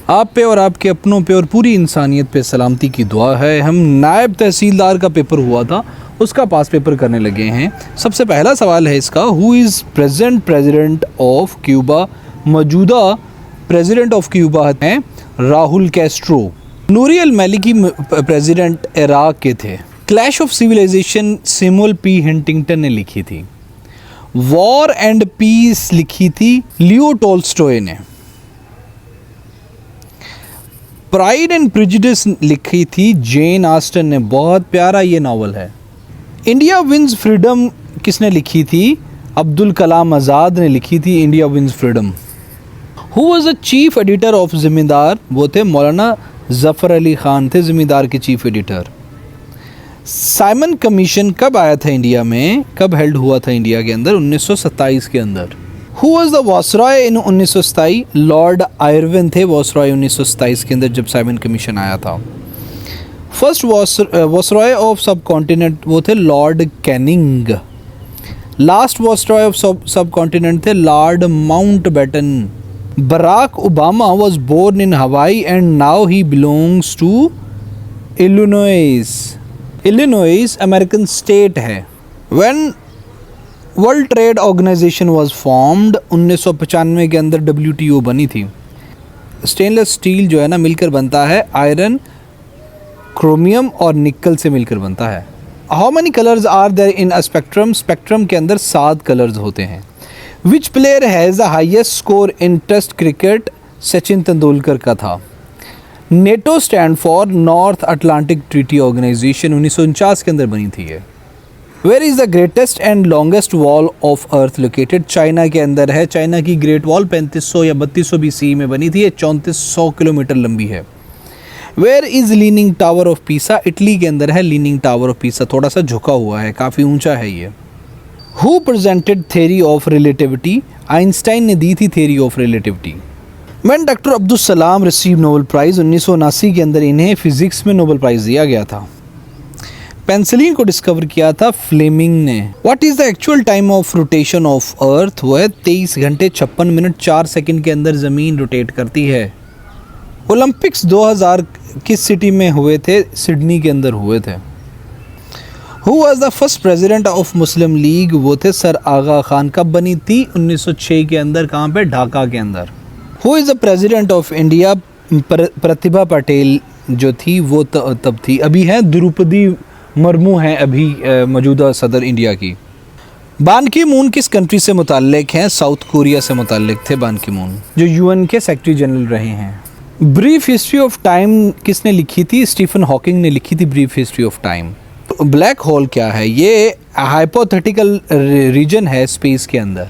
आप पे और आपके अपनों पे और पूरी इंसानियत पे सलामती की दुआ है। हम नायब तहसीलदार का पेपर हुआ था, उसका पास पेपर करने लगे हैं। सबसे पहला सवाल है इसका, who is present president of Cuba. मौजूदा प्रेसिडेंट ऑफ क्यूबा हैं Raul Castro. Nouri al Maliki president Iraq के थे। Clash of civilisation Samuel P Huntington ने लिखी थी। वॉर एंड पीस लिखी थी लियो टॉल्स्टॉय ने। प्राइड एंड प्रेजुडिस लिखी थी जेन ऑस्टन ने। बहुत प्यारा ये नावल है। इंडिया विंस फ्रीडम किसने लिखी थी? अब्दुल कलाम आज़ाद ने लिखी थी India wins freedom. Who was the chief editor of Zamindar? वो थे मौलाना ज़फ़र अली ख़ान थे ज़मींदार के चीफ एडिटर। साइमन कमीशन कब आया था इंडिया में? कब हेल्ड हुआ था इंडिया के अंदर? 1927 के अंदर। Who was the viceroy in 1927? Lord Irwin थे वॉसरॉय 1927 के अंदर जब साइमन कमीशन आया था। First viceroy of subcontinent वो थे Lord Canning. Last viceroy of subcontinent थे Lord Mountbatten. Barack Obama was born in Hawaii and now he belongs to Illinois. Illinois American state है। When World Trade Organization was formed 1995 के अंदर WTO बनी थी। Stainless steel जो है ना मिलकर बनता है आयरन, क्रोमियम और निकल से मिलकर बनता है। How many colours are there in a spectrum? Spectrum के अंदर 7 कलर्स होते हैं। Which player has the highest score in test cricket? Sachin Tendulkar का था। NATO stand for North Atlantic Treaty Organisation 1949 के अंदर बनी थी ये। Where is the greatest and longest wall of earth located? China के अंदर है। चाइना की ग्रेट वॉल 3500 या 3200 BCE में बनी थी। ये 3400 किलोमीटर लंबी है। Where is leaning tower of Pisa? Italy के अंदर है लीनिंग टावर ऑफ पीसा। थोड़ा सा झुका हुआ है, काफ़ी ऊंचा है ये। Who presented theory of relativity? Einstein ने दी थी theory of relativity. When doctor Abdul Salam receive Nobel prize 1979 के अंदर इन्हें फिजिक्स में नोबेल प्राइज़ दिया गया था। पेंसिलिन को डिस्कवर किया था फ्लेमिंग ने। What is the actual time of rotation of earth? वो है 23 घंटे 56 मिनट 4 सेकंड के अंदर ज़मीन रोटेट करती है। ओलंपिक्स 2000 किस सिटी में हुए थे? सिडनी के अंदर हुए थे। Who was the first president of Muslim league? वो थे सर आगा खान। कब बनी थी? 1906 के अंदर। कहाँ पे? ढाका के अंदर। Who is the president of India? Pratibha Patel जो थी वो तब थी। अभी है द्रौपदी मुर्मू हैं अभी मौजूदा सदर इंडिया की। बान की मून किस कंट्री से मुताल्लिक हैं? साउथ कोरिया से मुताल्लिक थे बान की मून, जो UN के सेक्रेटरी जनरल रहे हैं। ब्रीफ हिस्ट्री ऑफ टाइम किसने लिखी थी? स्टीफन हॉकिंग ने लिखी थी brief history of time. Black hole क्या है? ये हाइपोथेटिकल रीजन है स्पेस के अंदर।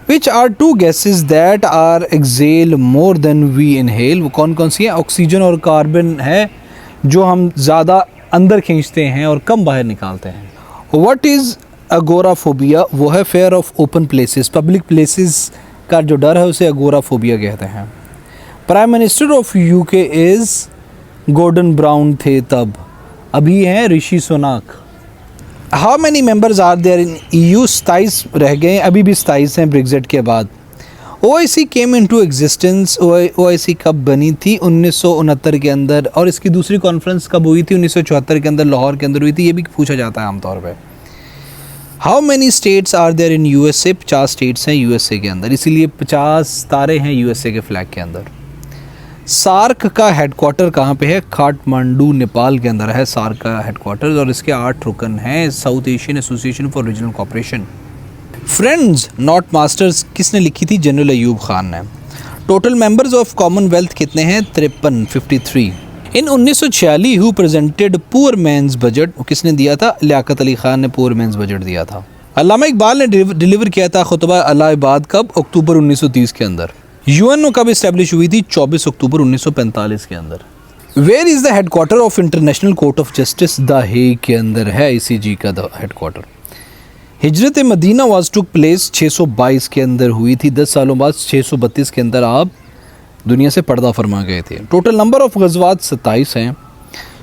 Which are 2 gases that are exhale more than we inhale? वो कौन कौन सी हैं? ऑक्सीजन और कार्बन है जो हम ज़्यादा अंदर खींचते हैं और कम बाहर निकालते हैं। What is agoraphobia? वो है fear of open places. Public places का जो डर है उसे अगोराफोबिया कहते हैं। Prime minister of UK is Gordon Brown थे तब। अभी हैं Rishi Sunak. How many members are there in EU? 27 रह गए, अभी भी 27 हैं ब्रेग्जिट के बाद। OIC came into existence? OIC कब बनी थी? 1969 के अंदर। और इसकी दूसरी कॉन्फ्रेंस कब हुई थी? 1974 के अंदर लाहौर के अंदर हुई थी। ये भी पूछा जाता है आमतौर पे। How many states are there in USA? 50 states हैं USA के अंदर, इसीलिए 50 तारे हैं USA के फ्लैग के अंदर। सार्क का हेडक्वार्टर कहाँ पे है? काठमांडू नेपाल के अंदर है सार्क का हेडक्वार्टर और इसके 8 रुकन हैं। South Asian association for regional cooperation. Friends not masters किसने लिखी थी? जनरल अयूब खान ने। टोटल मेंबर्स ऑफ कॉमनवेल्थ कितने हैं? 53। इन 1946 who presented poor men's budget? किसने दिया था? लियाकत अली खान ने पुअर मैंस बजट दिया था। अल्लामा इकबाल ने डिलीवर किया था खुतबा अलाहाबाद कब? अक्टूबर 1930 के अंदर। UN कब इस्टेब्लिश हुई थी? 24 अक्टूबर 1945 के अंदर। Where is the headquarter of International Court of Justice? The Hague के अंदर है ICJ का हेडक्वार्टर। हिजरत मदीना वाज टुक प्लेस 622 के अंदर हुई थी। 10 सालों बाद 632 के अंदर आप दुनिया से पर्दा फरमा गए थे। टोटल नंबर ऑफ गज़वात 27 हैं।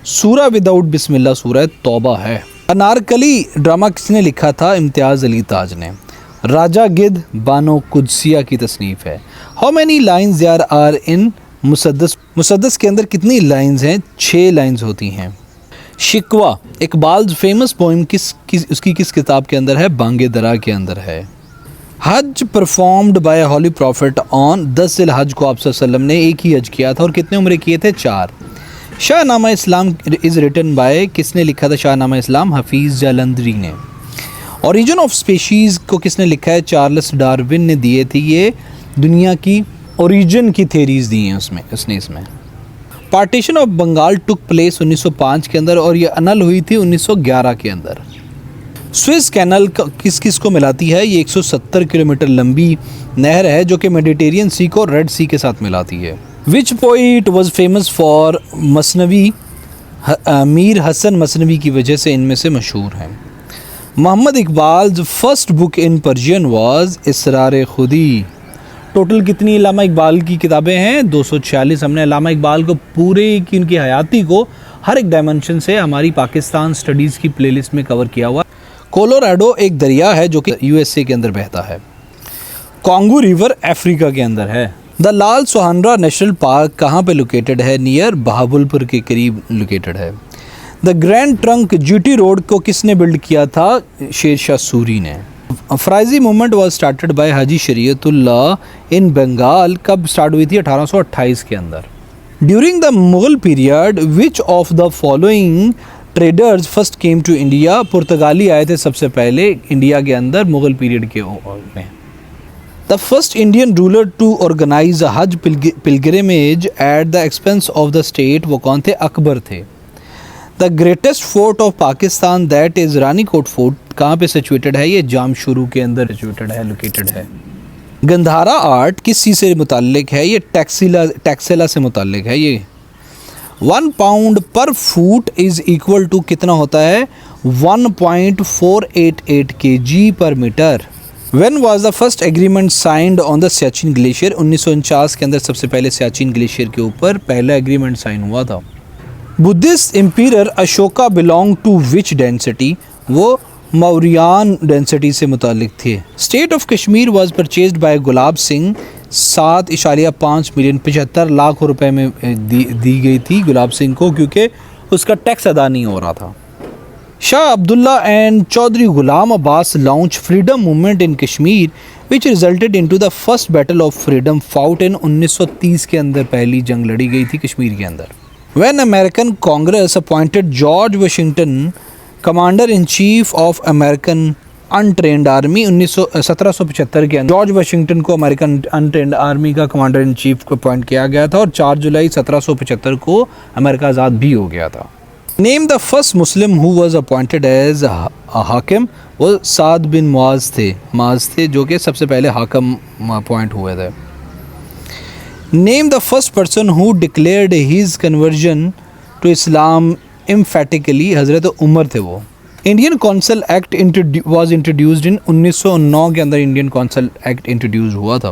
सूरा विदाउट बिस्मिल्लाह सूरह तौबा है। अनारकली ड्रामा किसने लिखा था? इम्तियाज़ अली ताज ने। राजा गिद्ध बानो कुदसिया की तसनीफ़ है। How many lines there are in मुसद्दस के अंदर कितनी लाइंस हैं? 6 लाइंस होती हैं। शिकवा इकबाल फेमस पोइम उसकी किस किताब के अंदर है? बांगे दरा के अंदर है। हज performed by holy prophet on 10 ज़िल-हज को आप सल्लल्लाहु अलैहि वसल्लम ने एक ही हज किया था और कितने उम्रे किए थे? 4। शाहनामा इस्लाम इज़ रिटन बाय, किसने लिखा था शाहनामा इस्लाम? हफीज़ जालंधरी ने। ओरिजिन ऑफ स्पीशीज़ को किसने लिखा है? चार्ल्स डार्विन ने दिए थे। ये दुनिया की ओरिजिन की थेरीज दी हैं उसने इसमें। Partition of Bengal took place 1905 के अंदर और ये अनल हुई थी 1911 के अंदर। स्विस कैनल किस को मिलाती है? ये 170 किलोमीटर लंबी नहर है जो कि मेडिटेरियन सी को रेड सी के साथ मिलाती है। Which poet was famous for मसनवी? मीर हसन मसनवी की वजह से इनमें से मशहूर हैं। Mohammad Iqbal first book in Persian was Asrar Khudi. Total कितनी अल्लामा इकबाल की किताबें हैं? 246। हमने अल्लामा इकबाल को पूरे की उनकी हयाती को हर एक डायमेंशन से हमारी पाकिस्तान स्टडीज़ की प्लेलिस्ट में कवर किया हुआ। कोलोराडो एक दरिया है जो कि यूएसए के अंदर बहता है। कॉन्गो रिवर अफ्रीका के अंदर है। द लाल सोहनरा नेशनल पार्क कहाँ पे लोकेटेड है? नियर बहावलपुर के करीब लोकेटेड है। The grand trunk GT road को किसने बिल्ड किया था? शेर शाह सूरी ने। Faraizi movement was started by Haji Shariatullah in Bengal. कब स्टार्ट हुई थी? 1828 के अंदर। During the Mughal period which of the following traders first came to India? पुर्तगाली आए थे सबसे पहले इंडिया के अंदर मुगल पीरियड के में। The first Indian ruler to organize हज pilgrimage at the expense of the state, वो कौन थे? अकबर थे। The greatest fort of Pakistan that is Ranikot fort कहाँ पे सिचुएटेड है? ये जामशुरू के अंदर सिचुएटेड है, लोकेटेड है। गंधारा आर्ट किस चीज़ से मुताल्लिक है? ये टैक्सेला से मुताल्लिक है। ये 1 पाउंड पर फुट इज़ इक्वल टू कितना होता है? 1.488 kg पर मीटर। When was the first agreement signed on the Siachen glacier? 1949 के अंदर सबसे पहले सियाचिन ग्लेशियर के ऊपर पहला एग्रीमेंट साइन हुआ था। Buddhist empire Ashoka belong to which dynasty? वो मौरियान डेंसिटी से मुतालिक थे। State of Kashmir was purchased by Gulab Singh 7.5 million 75 lakh रुपए में दी गई थी गुलाब सिंह को, क्योंकि उसका टैक्स अदा नहीं हो रहा था। Shah Abdullah and Chaudhry Ghulam Abbas launch freedom movement in Kashmir which resulted into the first battle of freedom fought in 1930 के अंदर पहली जंग लड़ी गई थी कश्मीर के अंदर। When American Congress appointed George Washington Commander in Chief of American Untrained Army 1775 के अंदर जॉर्ज वाशिंगटन को अमेरिकन अनट्रेंड आर्मी का कमांडर इन चीफ को अपॉइंट किया गया था और 4 जुलाई 1775 को अमेरिका आज़ाद भी हो गया था। Name the first Muslim who was appointed as हाकिम? वो साद बिन मुआज थे जो कि सबसे पहले हाकिम अपॉइंट हुए थे। Name the first person who declared his conversion to Islam emphatically? Hazrat Umar थे वो। Indian council act was introduced in 1909 के अंदर इंडियन कौंसल एक्ट इंट्रोड्यूस हुआ था।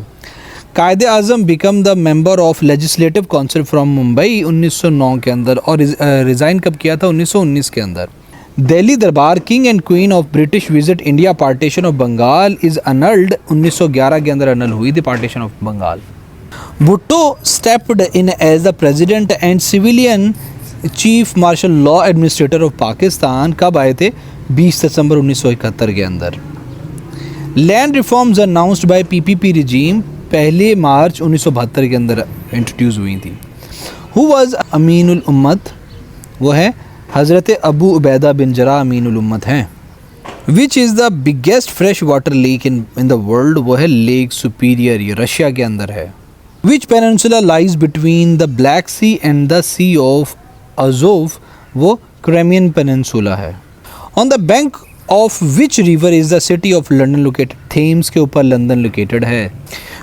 Quaid Azam become the member of legislative council from Mumbai 1909 के अंदर और रिज़ाइन कब किया था? 1919 के अंदर। Delhi Darbar king and queen of British visit India partition of Bengal is annulled 1911 के अंदर अनल हुई थी partition of Bengal. Bhutto stepped in as the president and civilian chief martial law administrator of Pakistan कब आए थे? 20 दिसंबर 1971 के अंदर। Land reforms announced by PPP regime 1 मार्च 1972 के अंदर इंट्रोड्यूस हुई थी। हु वाज अमीनुल उम्मत? वो है हज़रत अबू उबैदा बिन जरा अमीनुल उम्मत हैं। Which is the biggest fresh water lake in the world? वो है लेक सुपीरियर, ये रशिया के अंदर है। Which peninsula lies between the Black Sea and the Sea of Azov? वो क्रेमियन पेनिनसुला है। On the bank of which river is the city of London located? Thames के ऊपर लंदन लोकेटेड है।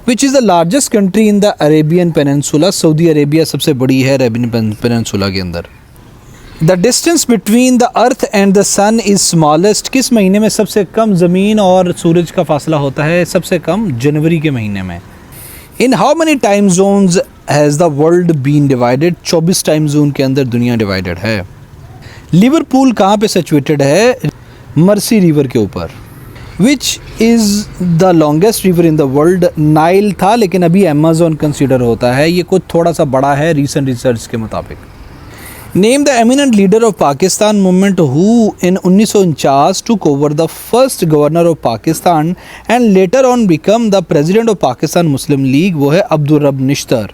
Which is the largest country in the Arabian peninsula? Saudi Arabia सबसे बड़ी है Arabian peninsula के अंदर। The distance between the earth and the sun is smallest? किस महीने में सबसे कम ज़मीन और सूरज का फासला होता है? सबसे कम जनवरी के महीने में। In how many time zones has the world been divided? 24 time zone के अंदर दुनिया डिवाइडेड है। लिवरपूल कहाँ पे सिचुएटेड है? मर्सी रिवर के ऊपर। विच is the longest river in the world? Nile था, लेकिन अभी अमेज़न कंसिडर होता है, ये कुछ थोड़ा सा बड़ा है रिसेंट रिसर्च के मुताबिक। Name the eminent leader of Pakistan movement who in 1949 took over the first governor of Pakistan and later on become the president of Pakistan Muslim league, वो है अब्दुल रब Nishtar.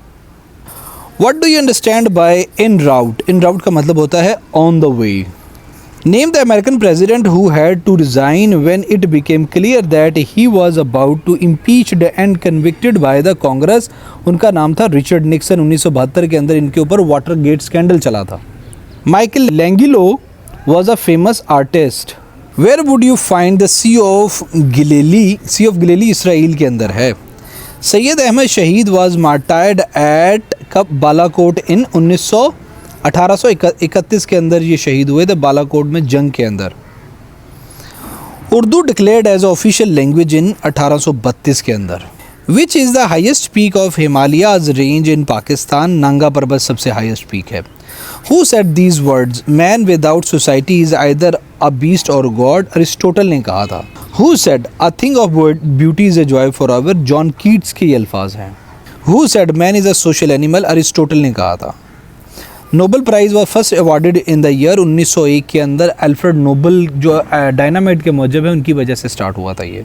What do you understand by en route? En route का मतलब होता है on the way. Name the American president who had to resign when it became clear that he was about to impeached and convicted by the Congress. उनका नाम था Richard Nixon. 1972 के अंदर इनके ऊपर वाटरगेट स्कैंडल चला था। Michelangelo was a famous artist. Where would you find the Sea of Galilee? Sea of Galilee Israel के अंदर है। सैयद अहमद शहीद वाज मार्टायर्ड एट कब? बालाकोट इन 1831 के अंदर ये शहीद हुए थे बालाकोट में जंग के अंदर। Urdu declared as official language in 1832 के अंदर। Which is the highest peak of Himalayas range in Pakistan? Nanga Parbat सबसे हाइस्ट पीक है। Who said these words? Man without society is either a beast or god, Aristotle ने कहा था। Who said a thing of beauty is a joy forever? John Keats के ये अल्फाज हैं। Who said man is a social animal? Aristotle ने कहा था। Nobel prize was first awarded in the year 1901 के अंदर। अल्फ्रेड नोबल जो डायनामाइट के मौजब है उनकी वजह से स्टार्ट हुआ था ये।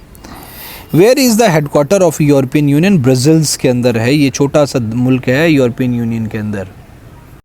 Where is the headquarter of European Union? Brussels के अंदर है, ये छोटा सा मुल्क है यूरोपियन यूनियन के अंदर।